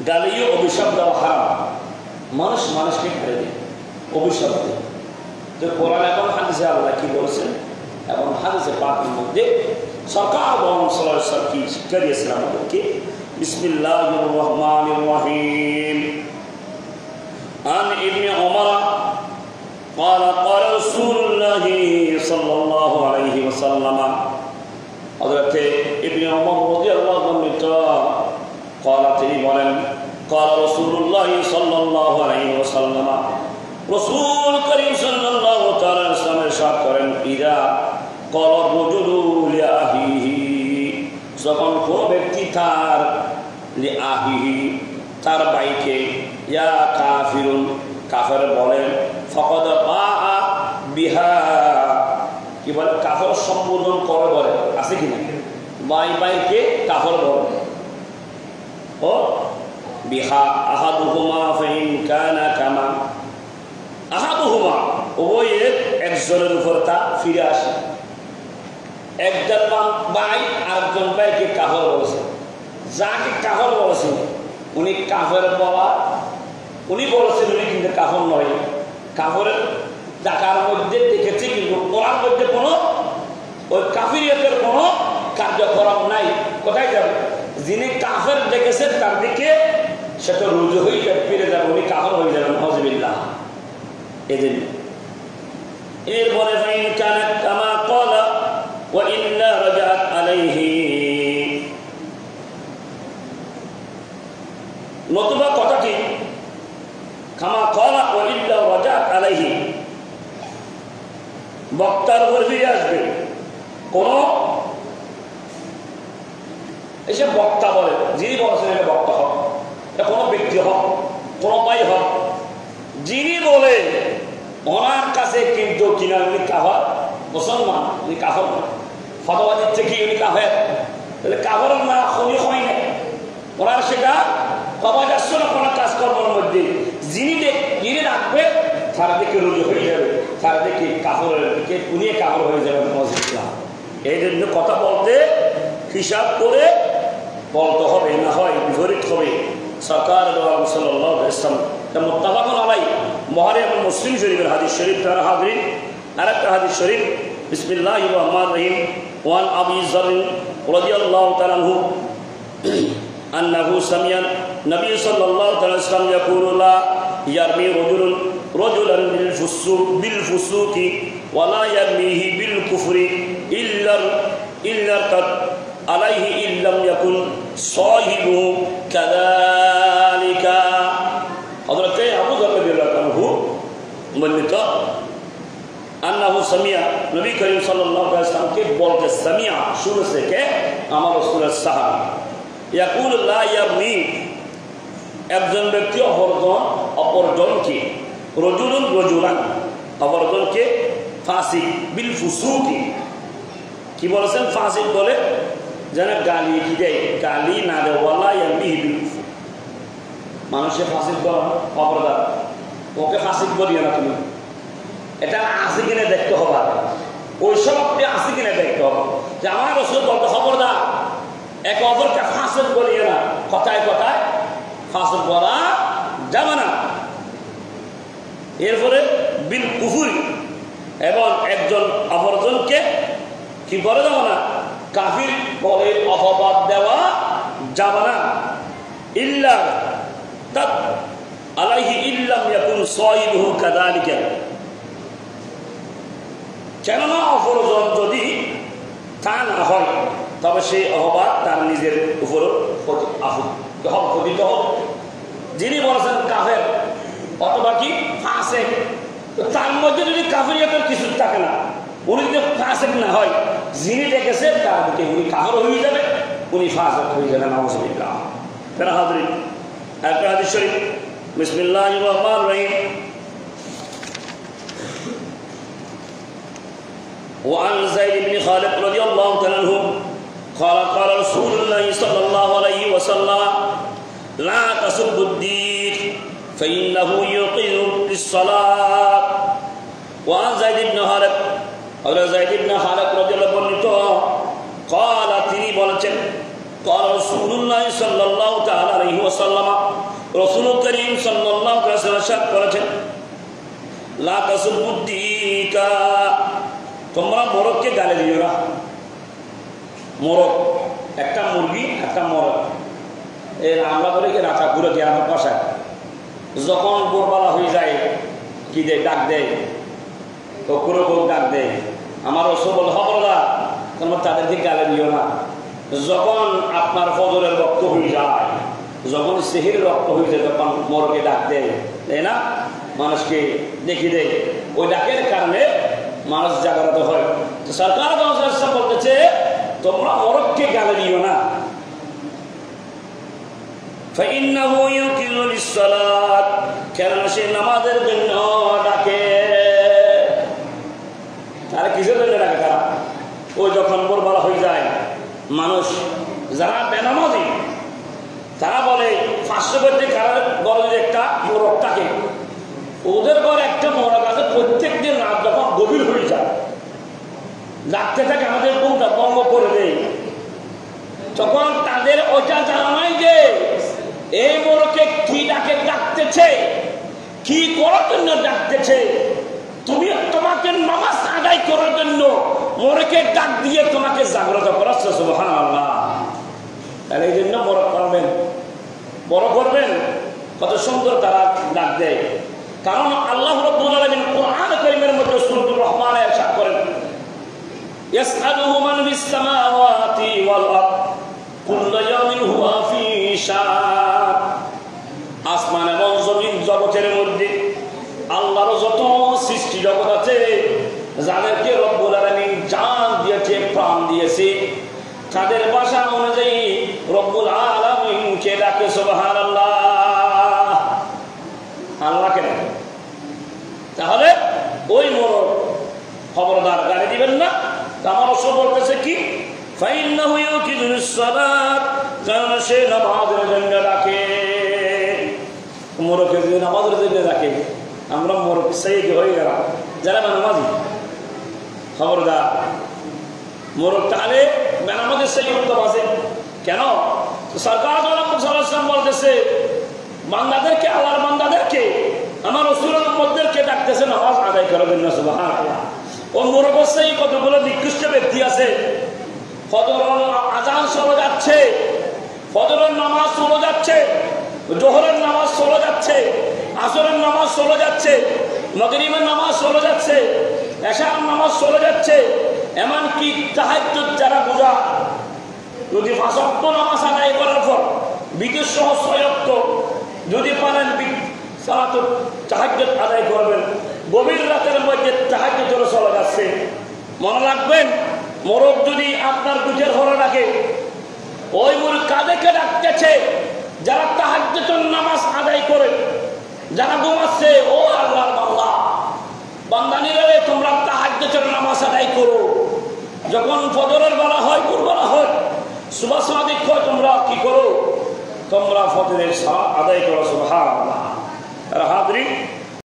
গালিও অভিশাপ দেওয়া হারাম। মানুষ মানুষকে গালি দেয়, অভিশাপ দেয়। তো কোরআন এবং হাদিসে আল্লাহ কি বলেছেন এবং হাদিসে পাকের মধ্যে সরকার সাল্লাল্লাহু আলাইহি ওয়াসাল্লাম কি শিক্ষা দিয়েছেন আমাদেরকে। বিসমিল্লাহির রহমানির রহিম। আন ইবনে ওমর قال قال رسول الله صلى الله عليه وسلم حضرت ابن عمر رضي الله عنه قال তিনি বলেন قال رسول الله صلى الله عليه وسلم رسول كريم صلى الله تعالى عليه وسلم ارشاد করেন اذا قال الرجل لاخيه যখন কোন ব্যক্তি তার লিআহিহি তার ভাইকে ইয়া কাফিরুন কাফের বলেন ফাকাদ বাআ বিহা কি বলে কাফের সম্বোধন করে বলে আছে কি না ভাই ভাইকে কাফের বলে ও বিহা আহাদুহুমা ফাইন কানা কামা আহাদুহুমা উভয়ের একজনের উপর তা ফিরে আসে। একজন ভাই আরেকজন ভাইকে কাফের বলেছে, যাকে কাফের বলেছে উনি কাফের বলা উনি বলেছেন উনি কিন্তু কাফের নয়, কাফের টাকার মধ্যে দেখেছি কিন্তু ওনার মধ্যে কোনো ওই কাফিরিয়তের কোনো কার্যক্রম নাই। কোথায় যাবে? যিনি কাফের দেখেছেন তার দিকে সেটা রুজু হয়ে যাবে, ফিরে যাবে, উনি কাফের হয়ে যাবেন। নাউযুবিল্লাহ। এদিন এরপরে ফাইন কানাত কামা ক্বালা ওয়া ইল্লা রাজাত আলাইহি, নতুবা কথাটি কামা ক্বালা ওয়া ইল্লা রাজাত আলাইহি বক্তার উপর ফিরে আসবে। কোন এসে বক্তা বলে, যিনি বলেছেন এটা বক্তা হোক, এটা কোনো ব্যক্তি হোক, কোনো ভাই হোক, যিনি বলে ওনার কাছে কিন্তু কিনা উনি কাফের মুসলমান, উনি কাফের ফতোয়া দিচ্ছে কি উনি কাফের, তাহলে কাফের না উনি হয় না, ওনার সেটা পাওয়া যাচ্ছে না কোনো কাজকর্মের মধ্যে। যিনি রাখবে তার দিকে রুজু হয়ে যাবে, তার দিকে কাফেরের দিকে উনি কাফের হয়ে যাবেন। এই জন্য কথা বলতে হিসাব করে বলতে হবে, না হয় বিপরীত হবে। সরকার সাল্লাল্লাহু আলাইহি ওয়াসাল্লাম মুত্তাফাকুন আলাইহি বুখারী এবং মুসলিম শরীফের হাদিস শরীফ। তার হাদিস আরেকটা হাদিস শরীফ বিসমিল্লাহির রহমানির রহিম। ওয়ান আবি যর রাদিয়াল্লাহু তাআলা আনহু আন্নাহু সামিআ নবী সাল্লাল্লাহু আলাইহি ওয়াসাল্লাম ইয়াকুলু লা ইয়ারমি রাজুলান বিল ফুসুকি ওয়া লা ইয়ারমিহি বিল কুফরি ইল্লা কাদ আলাইহি ইল্লাম ইয়াকুন সাহিবু কাযালিকা। হযরত আবু যর রাদিয়াল্লাহু আনহু বর্ণিত আন্নাহু সামিআ নবী করিম সাল্লাল্লাহু আলাইহি ওয়াসাল্লামকে বলতে, সামিআ শুনেছে কে? আমার রাসূলের সাহাবী। ইয়াকুল লা ইয়ারমি একজন ব্যক্তি অপরজনকে রজুলান অপরজনকে ফাসিক বিল ফুসুকি কি বলেছেন? ফাসিক বলে যেন গালি কি দেয়, গালি না দেয়। ওয়ালা ইয়ারমিহি বিল কুফর, মানুষের ফাসিক বলা অপরাধ, ওকে ফাসিক বলিও না তুমি। এটা আছে কিনা দেখতে হবে, ওই সব আছে কিনা দেখতে হবে। যে আমার রাসূল বলতে খবরদার একে অপরকে ফাসিক বলিও না, কথায় কথায় ফাসিক বলা যাবে না। এরপরে বিল কুফরি এবং একজন অপরজনকে কি করে যাবে না, কাফির বলে অপবাদ দেওয়া যাবে না। ইল্লা তাদ আলাইহি ইল্লাম ইয়াকুন সাইবুহু কাযালিকা, কেননা অপরজন যদি তা না হয় তবে সেই অপবাদ তার নিজের উপরও পতিত হবে। যিনি বলেছেন কাফের অথবা কি ফাসেক, তার মধ্যে যদি কাফিরিয়তের কিছু থাকে না, উনি যদি ফাসেক না হয়, যিনি ডেকেছে তার দিকে উনি কাফের হয়ে যাবে, উনি ফাসেক হয়ে যাবে। নাউযুবিল্লাহ। তারা হাজরিন একটা হাদিস শরীফ বিসমিল্লাহির রহমানির রহিম। وعن زيد بن خالد رضي الله تعالى عنه قال قال رسول الله صلى الله عليه وسلم لا تسبوا الدين فإنه يقيم للصلاة। وعن زيد بن خالد حضرت زيد بن خالد رضي الله عنه قال তিনি বলেছেন قال রাসূলুল্লাহ সাল্লাল্লাহু তাআলা আলাইহি ওয়াসাল্লাম রাসূল করিম সাল্লাল্লাহু আলাইহি ওয়াসাল্লাম ইরশাদ করেছেন, লা তাসুবুদ্দিকা, তোমরা মোরগকে গালি দিও না। মোরগ একটা মুরগি, একটা মোরগ, এর আমরা বলি কি রাখা ঘুরে দিয়ে আমার বাসায় যখন ভোরবেলা হয়ে যায় কি দেয়, ডাক দেয়, কখনো ডাক দেয়। আমার রাসূল বলে, খবরদার তোমরা তাদেরকে গালি দিও না। যখন আপনার ফজরের রক্ত হয়ে যায়, যখন সেহের রক্ত হয়ে যায়, তখন মোরগে ডাক দেয়, তাই না? মানুষকে দেখিয়ে দেয়, ওই ডাকের কারণে মানুষ জাগ্রত হয়। তো সরকার বলতেছে তোমরা মোরগকে গালি দিও না। ফাইন্নাহু ইউকিলু লিস-সালাত, কারণ সে নামাজের জন্য ডাকে। তারা কিসের জন্য ডাকে? তারা ওই যখন ভোরবেলা হয়ে যায়, মানুষ যারা বেনামাজি তারা বলে পার্শ্ববর্তী কারোর ঘরে একটা মোরগ থাকে, ওদের ঘরে একটা মোরগ আছে, প্রত্যেক দিন রাত যখন গভীর হয়ে যায় ডাকতে থাকে, আমাদের ঘুমটা ভঙ্গ করে দেয়। তখন তাদের ওইটা জানা নাই যে এই মোরগকে কি ডাকে ডাকতেছে, কি করার জন্য ডাকতেছে। তুমি তোমাকে নামাজ আদায় করার জন্য মোরগকে ডাক দিয়ে তোমাকে জাগ্রত করাচ্ছে। সুবহানাল্লাহ। তাহলে এই জন্য মোরগ করবেন, বড় করবেন, কত সুন্দর তারা ডাক দেয়। কারণ আল্লাহ রাব্বুল আলামিন কোরআন কারীমের মধ্যে সূরাতুর রহমানে ইরশাদ করেন, ইয়াসআলুহু মান ফিস সামাওয়াতি ওয়াল আরদ কুল্লু ইয়াউমিন হুয়া ফি শান। আসমান এবং জমিন জগতের মধ্যে আল্লাহর যত সৃষ্টি জগৎ আছে, যাদেরকে রব্বুল আলামিন জান দিয়েছে, প্রাণ দিয়েছে, তাদের ভাষা অনুযায়ী রব্বুল আলামিনকে ডাকে। সুবহানাল্লাহ। আল্লাহকে ডাকে। তাহলে ওই মোরগ খবরদার গালি দিবেন না। আমার রাসূল বলতেছে কি, ফাইন্নাহু ইউকিলু লিস-সালাত, কারণ সে নামাজের জন্য ডাকে। মোরগকে যদি নামাজের জন্য ডাকে, আমরা মোরগ সেই হয়ে গেলাম যারা বেনামাজি। খবরদার, মোরগ তাহলে বেনামাজির সেই উত্তম আছে কেন? সরকার বলতেছে বান্দাদেরকে, আল্লাহর বান্দাদেরকে, আমার রাসূলের উম্মতদেরকে ডাকতেছে নামাজ আদায় করার জন্য। সুবহানাল্লাহ। ও মোরগের সেই কতগুলো নিকৃষ্ট ব্যক্তি আছে, ফজরের আজান চলে যাচ্ছে, ফজরের নামাজ চলে যাচ্ছে, জোহরের নামাজ চলে যাচ্ছে, আসরের নামাজ চলে যাচ্ছে, মাগরিবের নামাজ চলে যাচ্ছে, এশার নামাজ চলে যাচ্ছে, এমনকি তাহাজ্জুদ যারা বোঝা, যদি ৫ ওয়াক্ত নামাজ আদায় করার পর বিদ্যুৎ সহ ৬ ওয়াক্ত যদি পারেন সালাতুল তাহাজ্জুদ আদায় করবেন। গভীর রাতের মধ্যে তাহাজ্জুদ চলে যাচ্ছে। মনে রাখবেন, মোরগ যদি আপনার পিঠের ঘরে রাখে, ওই মোরগ কাদেরকে ডাকতেছে? যারা তাহাজ্জুদের নামাজ আদায় করে, যারা ঘুমাচ্ছে। ও আল্লাহর বান্দা, বান্দানিরা তোমরা তাহাজ্জুদের নামাজ আদায় করো। যখন ফজরের বেলা হয়, ভোরবেলা হয়, সুবহ সাদিক হয়, তোমরা কি করো? তোমরা ফজরের সালাত আদায় করো। সুবহানাল্লাহ। হাজরিন,